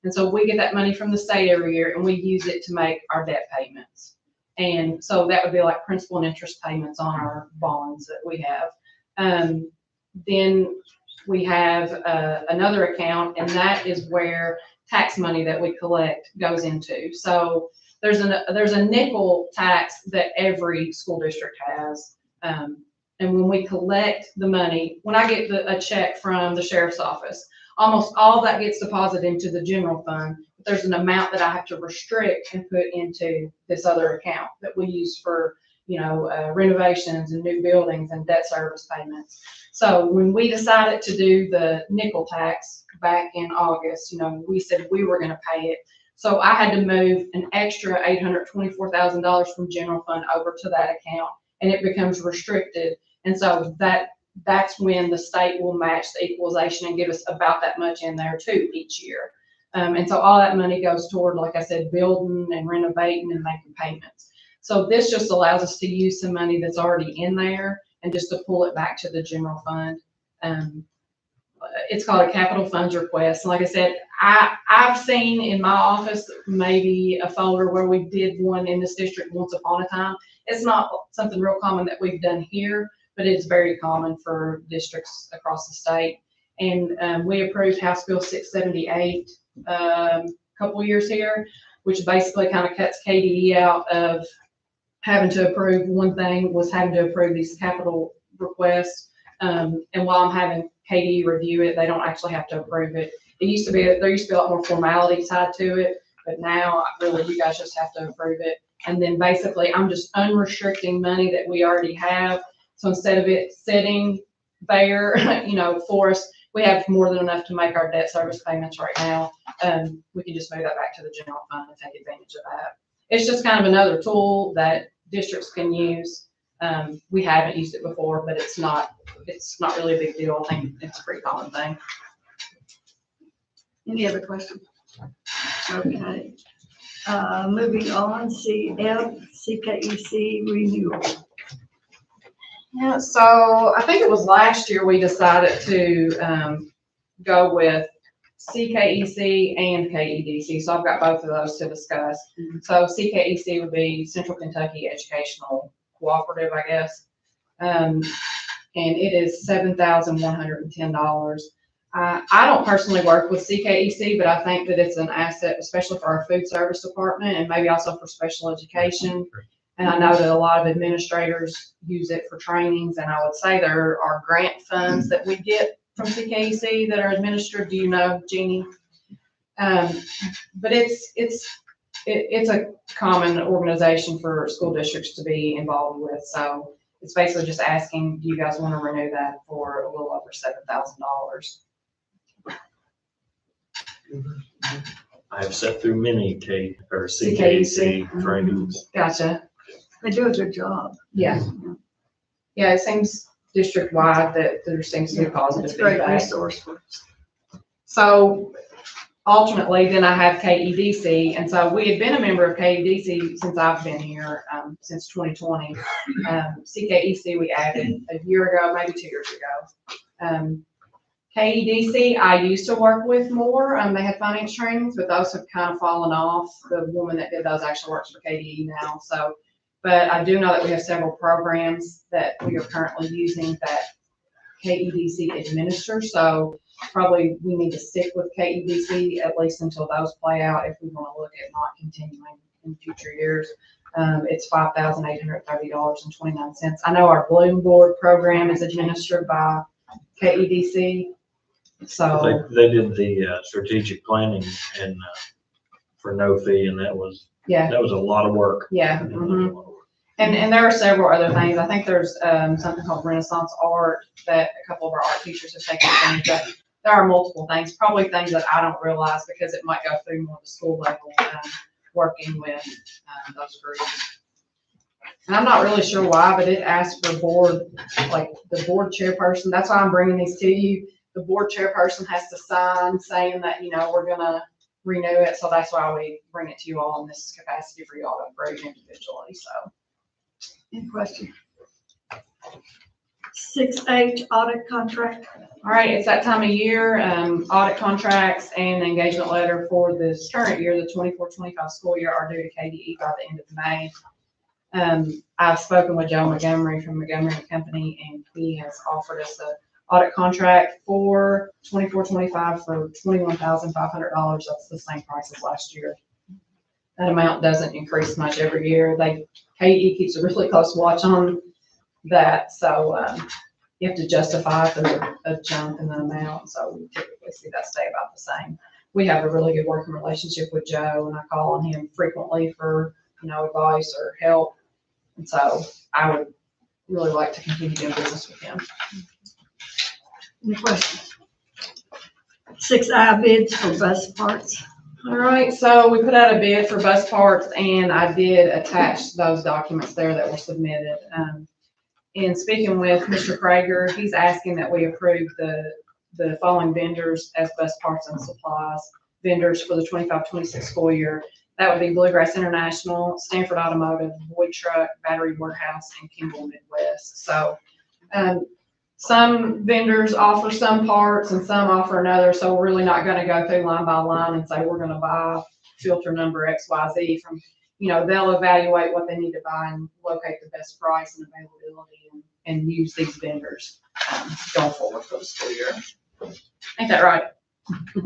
And so we get that money from the state every year, and we use it to make our debt payments. And so that would be like principal and interest payments on our bonds that we have. Then we have another account, and that is where tax money that we collect goes into. So there's a nickel tax that every school district has. And when we collect the money, when I get a check from the sheriff's office, almost all that gets deposited into the general fund. But there's an amount that I have to restrict and put into this other account that we use for, renovations and new buildings and debt service payments. So when we decided to do the nickel tax back in August, we said we were going to pay it. So I had to move an extra $824,000 from general fund over to that account, and it becomes restricted. And so that's when the state will match the equalization and give us about that much in there too each year. And so all that money goes toward, like I said, building and renovating and making payments. So this just allows us to use some money that's already in there and just to pull it back to the general fund. It's called a capital funds request. And like I said, I've seen in my office maybe a folder where we did one in this district once upon a time. It's not something real common that we've done here, but it's very common for districts across the state. And we approved House Bill 678 a couple of years here, which basically kind of cuts KDE out of having to approve one thing, was having to approve these capital requests. And while I'm having KDE review it, they don't actually have to approve it. There used to be a lot more formality tied to it, but now really you guys just have to approve it. And then basically I'm just unrestricting money that we already have. So instead of it sitting there, for us, we have more than enough to make our debt service payments right now. We can just move that back to the general fund and take advantage of that. It's just kind of another tool that districts can use. We haven't used it before, but it's not really a big deal. I think it's a pretty common thing. Any other questions? Okay. Moving on, CKEC renewal. Yeah, so I think it was last year we decided to go with CKEC and KEDC. So I've got both of those to discuss. So CKEC would be Central Kentucky Educational Cooperative, I guess. And it is $7,110. I don't personally work with CKEC, but I think that it's an asset, especially for our food service department and maybe also for special education. And I know that a lot of administrators use it for trainings, and I would say there are grant funds that we get from CKEC that are administered. Do you know, Jeannie? But it's a common organization for school districts to be involved with. So it's basically just asking, do you guys want to renew that for a little over $7,000? I have sat through many CKEC trainings. Gotcha. They do a good job. Yeah. Yeah, it seems district-wide that there seems to be positive It's a great feedback. resource for us. So alternately, then I have KEDC, and so we had been a member of KEDC since I've been here, since 2020. CKEC we added a year ago, maybe 2 years ago. KEDC, I used to work with more. They had finance trainings, but those have kind of fallen off. The woman that did those actually works for KDE now. So, but I do know that we have several programs that we are currently using that KEDC administers. So probably we need to stick with KEDC at least until those play out if we want to look at not continuing in future years. It's $5,830.29. I know our Bloom Board program is administered by KEDC. So They did the strategic planning and for no fee, and that was a lot of work. Yeah. Mm-hmm. And there are several other things. I think there's something called Renaissance Art that a couple of our art teachers have taken advantage of. There are multiple things, probably things that I don't realize because it might go through more the school level, working with those groups. And I'm not really sure why, but it asked for board, like the board chairperson. That's why I'm bringing these to you. The board chairperson has to sign saying that, we're gonna renew it. So that's why we bring it to you all in this capacity for you all to approve individually, so. Any questions? 6H audit contract. All right, it's that time of year, audit contracts and the engagement letter for this current year, the 24-25 school year are due to KDE by the end of May. I've spoken with Joe Montgomery from Montgomery & Company, and he has offered us a audit contract for 24-25 for $21,500. That's the same price as last year. That amount doesn't increase much every year. KDE keeps a really close watch on that, so you have to justify if there's a jump in the amount. So we typically see that stay about the same. We have a really good working relationship with Joe, and I call on him frequently for advice or help. And so I would really like to continue doing business with him. Any questions? 6I bids for bus parts. All right, so we put out a bid for bus parts, and I did attach those documents there that were submitted. In speaking with Mr. Krager, he's asking that we approve the following vendors as bus parts and supplies vendors for the 25-26 school year. That would be Bluegrass International, Stanford Automotive, Boyd Truck, Battery Warehouse, and Kimball Midwest. So some vendors offer some parts and some offer another. So we're really not going to go through line by line and say we're going to buy filter number XYZ from, they'll evaluate what they need to buy and locate the best price and availability and use these vendors going forward for the school year. Ain't that right?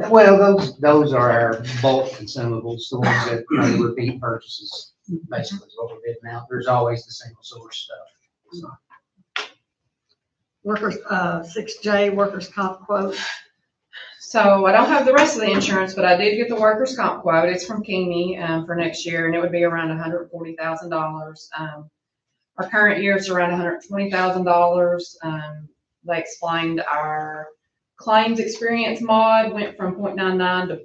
Well, those are our bulk consumables, the ones that are the repeat purchases, basically is what we're bidding out. There's always the single source stuff. So. Workers, 6J workers comp quote. So I don't have the rest of the insurance, but I did get the workers comp quote. It's from Keeney for next year, and it would be around $140,000. Our current year is around $120,000. They explained our claims experience mod went from 0.99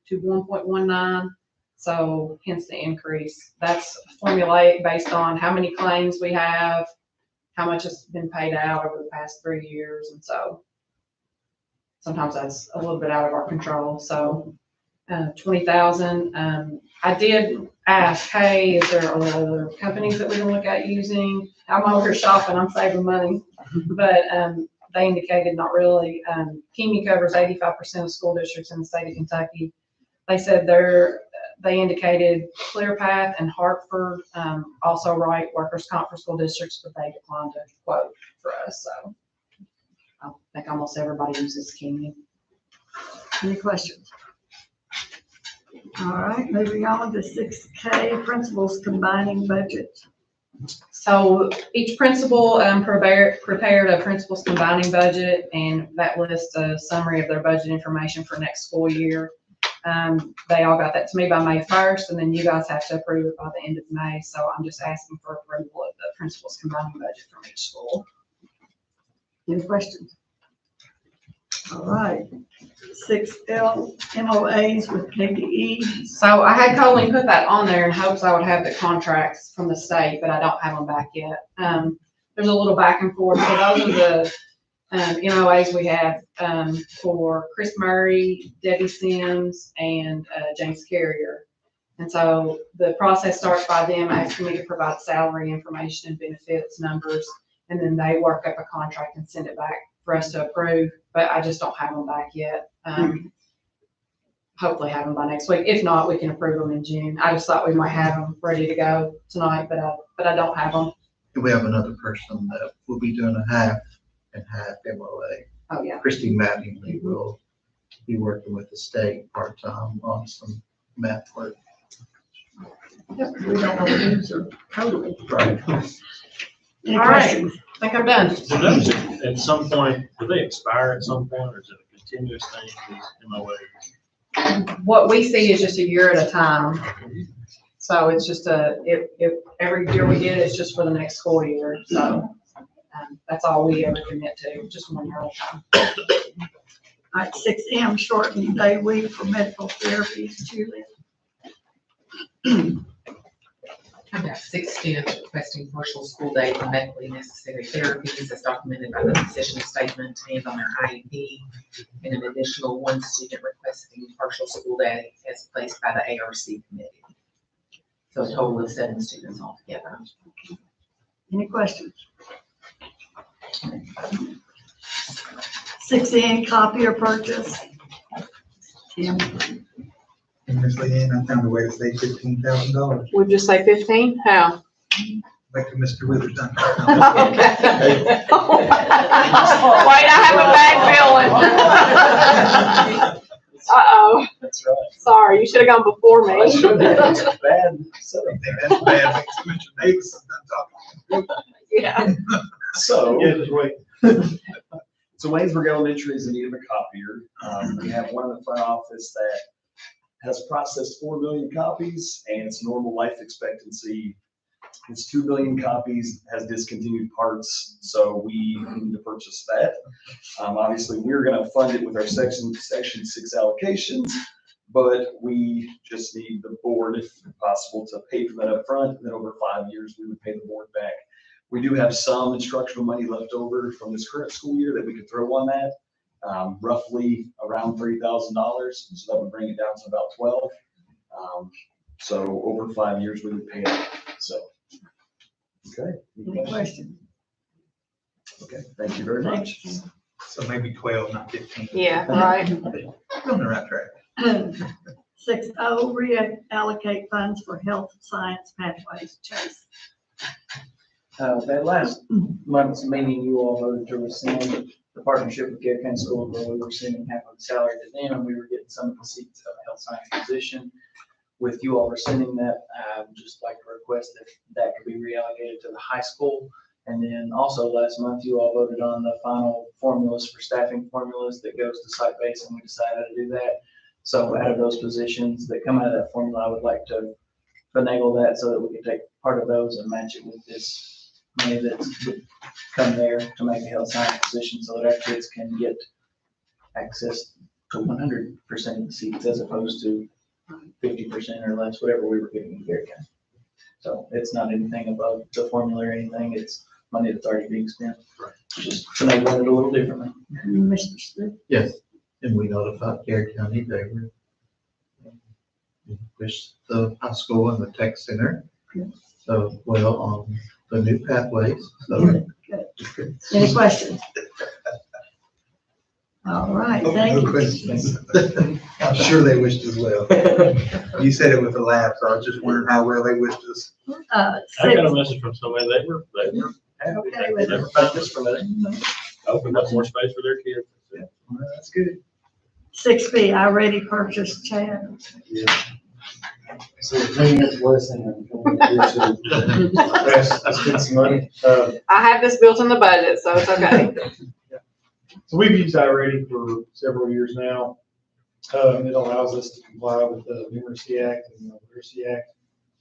to 1.19. So hence the increase. That's formulaic based on how many claims we have, how much has been paid out over the past 3 years. And so sometimes that's a little bit out of our control. So 20,000. I did ask, hey, are there other companies that we can look at using? I'm over here shopping, I'm saving money. But they indicated not really. Keeney covers 85% of school districts in the state of Kentucky. They said they indicated ClearPath and Hartford also write workers' comp for school districts, but they declined to quote for us. So I think almost everybody uses Keeney. Any questions? All right, moving on to 6K principals combining budget. So each principal prepared a principal's combining budget, and that lists a summary of their budget information for next school year. They all got that to me by May 1st, and then you guys have to approve it by the end of May. So I'm just asking for approval of the principal's combining budget from each school. Any questions? All right, 6L MOAs with KDE. So I had Colleen put that on there in hopes I would have the contracts from the state, but I don't have them back yet. There's a little back and forth. So those are the MOAs we have for Chris Murray, Debbie Sims, and James Carrier. And so the process starts by them asking me to provide salary information and benefits numbers, and then they work up a contract and send it back for us to approve, but I just don't have them back yet. Hopefully have them by next week. If not, we can approve them in June. I just thought we might have them ready to go tonight, but I don't have them. We have another person that will be doing a half and half MOA. Oh, yeah. Christy Mattingly will be working with the state part-time on some math work. Yep, we don't know who's or totally. Right. Any All right. questions? I think I'm done. So those, at some point, do they expire at some point, or is it a continuous thing, these MOAs? What we see is just a year at a time. So it's just if every year we get it, it's just for the next school year. So that's all we ever commit to, just 1 year at a time. All right, 6M shortened day week for medical therapies, Julie. I've got 6 students requesting partial school day for medically necessary therapies as documented by the decision statement and on their IEP, and an additional 1 student requesting partial school day as placed by the ARC committee. So a total of 7 students altogether. Any questions? 6N copier purchase. Tim. And Ms. Leanne, I found a way to save $15,000. Would you say 15? How? Back to Mr. Witherspoon. Okay. Wait, I have a bad feeling. Uh-oh. That's right. Sorry, you should have gone before me. That's bad. That's bad. Mr. Davis is done talking. Yeah. So, so Waynesburg Elementary is in need of a copier. We have one in the front office that has processed 4 million copies, and its normal life expectancy is 2 billion copies, has discontinued parts, so we need to purchase that. Obviously, we're gonna fund it with our section 6 allocations, but we just need the board, if possible, to pay for that up front, and then over 5 years, we would pay the board back. We do have some instructional money left over from this current school year that we could throw on that. Roughly around $30,000, so that would bring it down to about 12. So over 5 years, we would pay it. So, okay. Any questions? Okay, thank you very much. So maybe 12, not 15. Yeah, right. We're on the right track. 6O reallocate funds for health science pathways. Chase. That last month's meeting, you all voted to rescind the partnership with Gary County School, where we were sending half of the salary to them, and we were getting some of the seats of a health science position. With you all rescinding that, I would just like to request that that could be reallocated to the high school. And then also last month, you all voted on the final formulas for staffing formulas that goes to site-based, and we decided to do that. So out of those positions that come out of that formula, I would like to finagle that so that we can take part of those and match it with this money that's come there to make a health science position so that our kids can get access to 100% of the seats as opposed to 50% or less, whatever we were getting in Gary County. So it's not anything above the formula or anything. It's money that's already being spent. Just finagle it a little differently. Mr. Smith. Yes, and we notified Gary County they were wish the high school and the tech center. So, well, on the new pathways. So. Good. Any questions? All right, thank No you. questions. I'm sure they wished as well. You said it with a laugh, so I was just wondering how well they wished us. I got a message from somebody, they were happy, Okay with they it. never found this for me. Opened up more space for their kids. Yeah, well, that's good. 6B, I already purchased, Chad. So the thing is worse than I spent some money. I have this built in the budget, so it's okay. So we've used iReady for several years now. It allows us to comply with the Numeracy Act and the Literacy Act,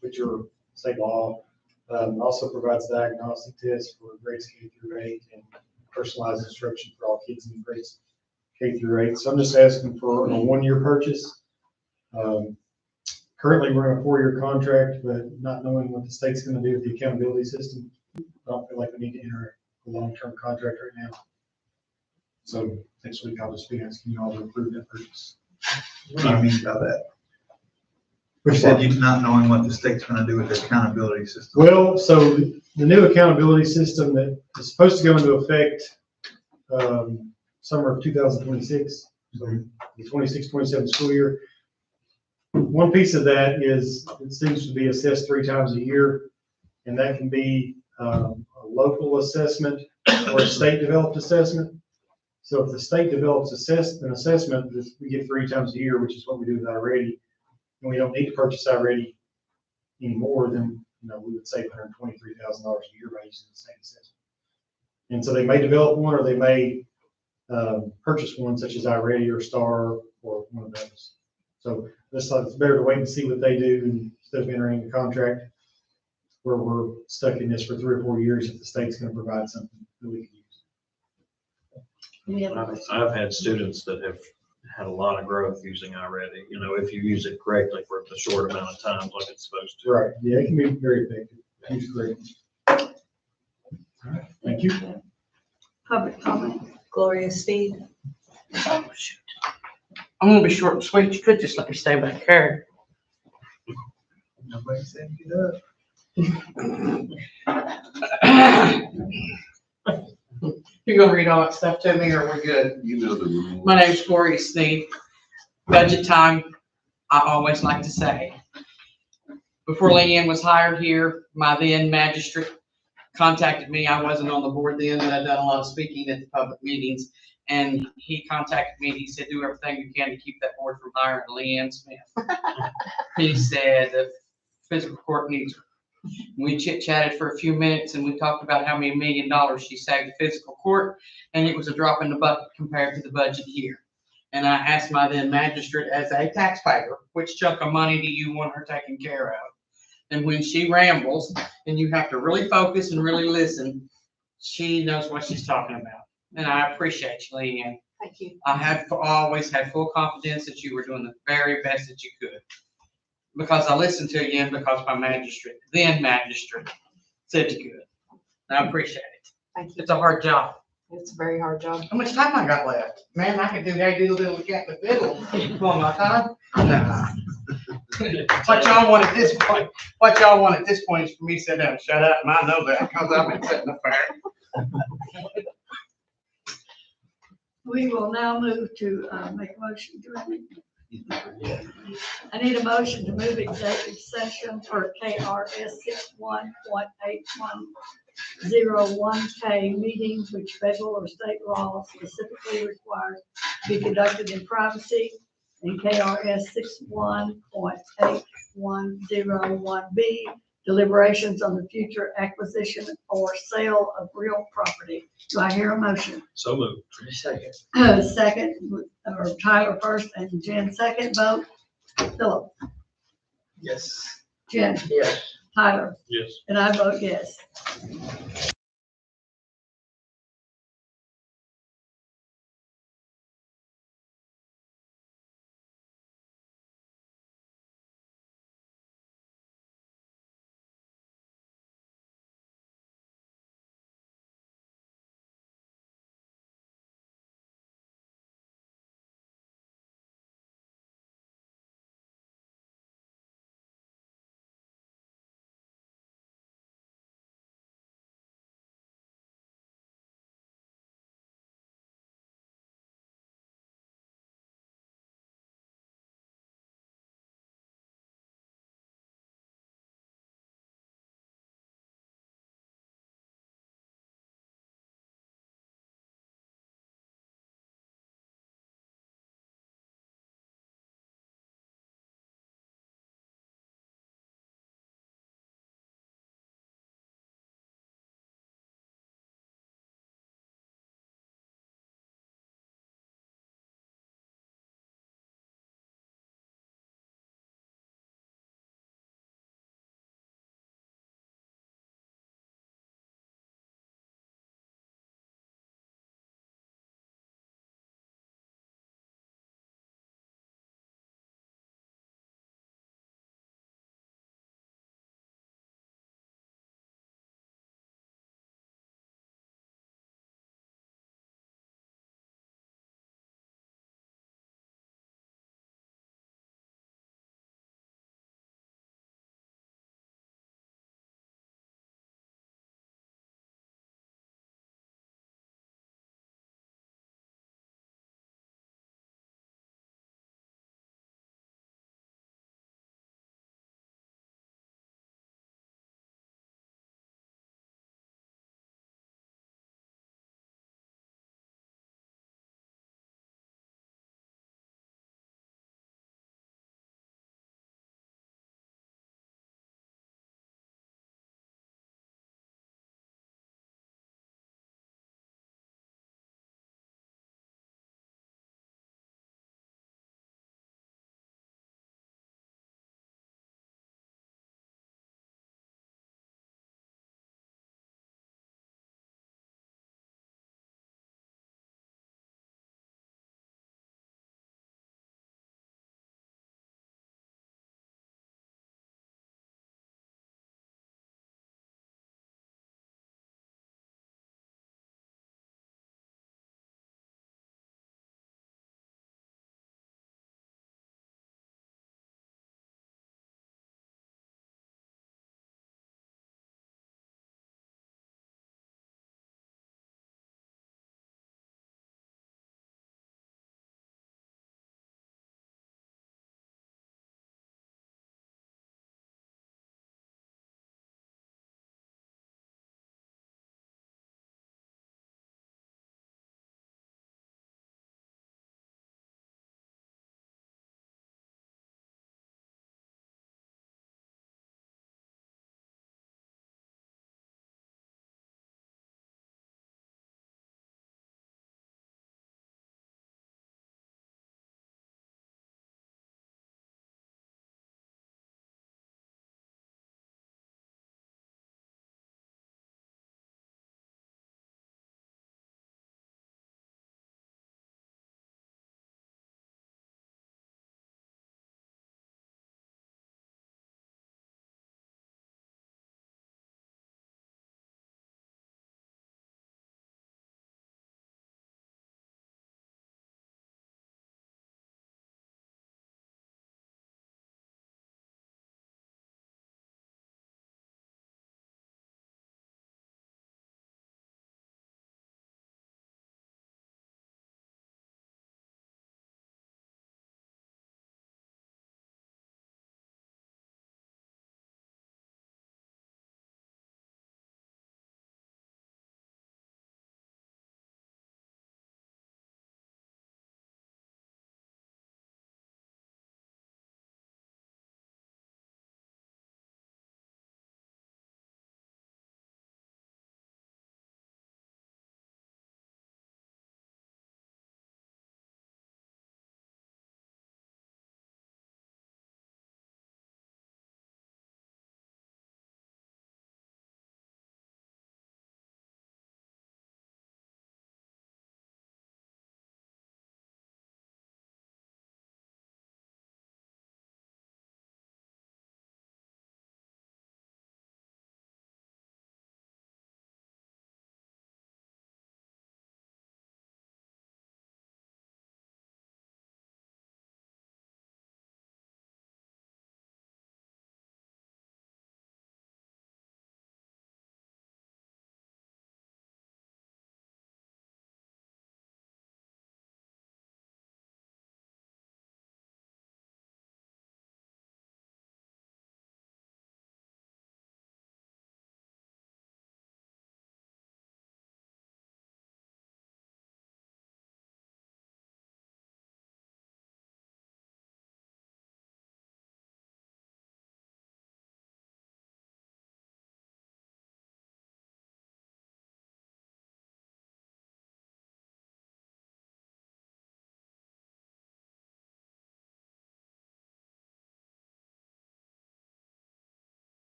which are state law. It also provides diagnostic tests for grades K through 8 and personalized instruction for all kids in grades K through 8. So I'm just asking for a 1-year purchase. Currently, we're in a 4-year contract, but not knowing what the state's going to do with the accountability system, I don't feel like we need to enter a long-term contract right now. So next week, I'll just be asking you all to approve that purchase. What do you mean by that? You said you're not knowing what the state's gonna do with the accountability system. Well, so the new accountability system that is supposed to go into effect summer of 2026, so the 26-27 school year. One piece of that is it seems to be assessed 3 times a year, and that can be a local assessment or a state-developed assessment. So if the state develops an assessment that we get 3 times a year, which is what we do with iReady, and we don't need to purchase iReady anymore, then we would save $123,000 a year by using the same assessment. And so they may develop one, or they may purchase one, such as iReady or Star or one of those. So this it's better to wait and see what they do instead of entering a contract where we're stuck in this for 3 or 4 years if the state's going to provide something that we can use. I've had students that have had a lot of growth using iReady, if you use it correctly for a short amount of time like it's supposed to. Right, yeah, it can be very effective. Use correctly. All right, thank you. Public comment. Gloria Speed. Oh, shoot. I'm gonna be short and sweet. You could just let me stay back here. Nobody said get up. You gonna read all that stuff to me, or we're good? You know the rules. My name's Gloria Sneed. Budget time, I always like to say. Before Leanne was hired here, my then magistrate contacted me. I wasn't on the board then, but I'd done a lot of speaking at the public meetings. And he contacted me and he said, do everything you can to keep that board from hiring Leanne Smith. He said the physical court needs her. We chit-chatted for a few minutes and we talked about how many $1 million she saved the physical court, and it was a drop in the bucket compared to the budget here. And I asked my then magistrate, as a taxpayer, which chunk of money do you want her taken care of? And when she rambles and you have to really focus and really listen, she knows what she's talking about. And I appreciate you, Leanne. Thank you. I always had full confidence that you were doing the very best that you could. Because I listened to you and because my then magistrate, said you could. And I appreciate it. Thank you. It's a hard job. It's a very hard job. How much time I got left? Man, I could do that little cat with fiddle. One more time. Nah. What y'all want at this point? What y'all want at this point is for me to sit down and shut up, and I know that because I've been sitting up there. We will now move to make a motion. Do I need a motion to move executive session for KRS 61.8101K meetings which federal or state law specifically requires to be conducted in privacy, and KRS 61.8101B deliberations on the future acquisition or sale of real property. Do I hear a motion? So moved. Second. Second, or Tyler first and Jen second. Vote. Philip. Yes. Jen. Yes. Tyler. Yes. And I vote yes.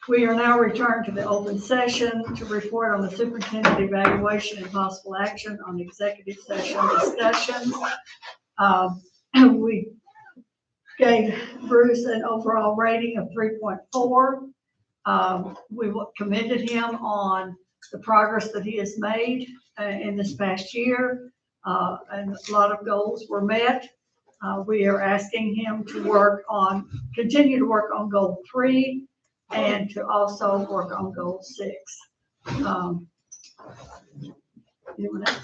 We are now returned to the open session to report on the superintendent evaluation and possible action on executive session discussions. We gave Bruce an overall rating of 3.4. We commended him on the progress that he has made in this past year, and a lot of goals were met. We are asking him to continue to work on goal 3 and to also work on goal 6. Anyone else?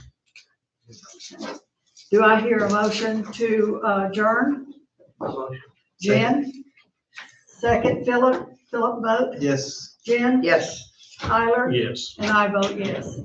Do I hear a motion to adjourn? Jen? Second, Philip vote? Yes. Jen? Yes. Tyler? Yes. And I vote yes.